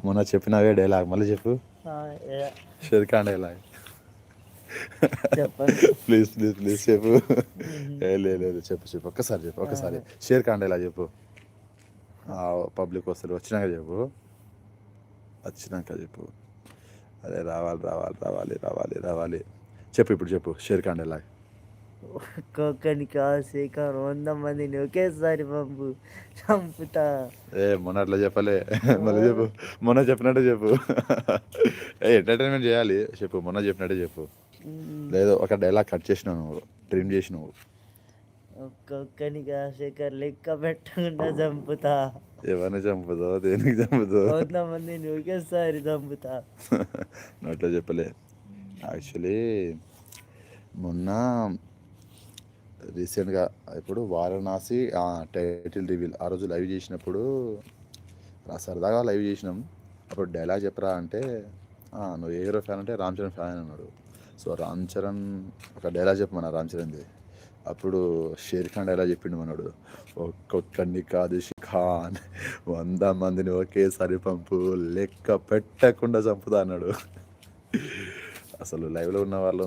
మొన్న చెప్పినవే డైలాగ్ మళ్ళీ చెప్పు. ఆ, ఏ- షేర్ ఖాన్ డైలాగ్. చెప్పను. ప్లీజ్ ప్లీజ్ ప్లీజ్ చెప్పు. మ్మ్. లేదు చెప్పు ఒక్కసారి చెప్పు ఆ, ఒక్కసారి. షేర్ ఖాన్ డైలాగ్ చెప్పు. పబ్లిక్ వస్తారు వచ్చినాక చెప్పు. వచ్చినాక చెప్పు. అదే రావాలి. చెప్పు ఇప్పుడు చెప్పు షేర్ ఖాన్ డైలాగ్. ఒక్కొక్కని కాసేకర్ 100 మందిని ఒకేసారి పంపు చంపుతా. మొన్న అట్లా చెప్పలే. మళ్ళీ చెప్పు. మొన్న చెప్పినట్టే చెప్పు. ఎంటర్టైన్మెంట్ చేయాలి. చెప్పు మొన్న చెప్పినట్టే చెప్పు. మ్మ్. లేదు ఒక డైలాగ్ కట్ చేసినావు నువ్వు, ట్రిమ్ చేసినావు. ఒక్కొక్కని కాసేకర్ లెక్క పెట్టకుండా చంపుతా. ఎవరిని చంపుతావు, దేనికి చంపుతావు? 100 మందిని ఒకేసారి చంపుతా. నువ్వు అట్లా చెప్పలే. యాక్చువల్లీ మొన్న రీసెంట్గా ఇప్పుడు వారణాసి టైటిల్ రివీల్ ఆ రోజు లైవ్ చేసినప్పుడు సరదాగా లైవ్ చేసినాం. అప్పుడు డైలాగ్ చెప్పరా అంటే నువ్వు ఏ హీరో ఫ్యాన్ అంటే రామ్ చరణ్ ఫ్యాన్ అన్నాడు. సో రామ్ చరణ్ ఒక డైలాగ్ చెప్పమన్నా రామ్ చరణ్ది. అప్పుడు షేర్ ఖాన్ డైలాగ్ చెప్పిండు మనోడు. ఒక్కొక్కడిని కాదు ఖాన్ 100 మందిని ఒకేసారి పంపు లెక్క పెట్టకుండా చంపుతా అన్నాడు. అసలు లైవ్లో ఉన్న వాళ్ళు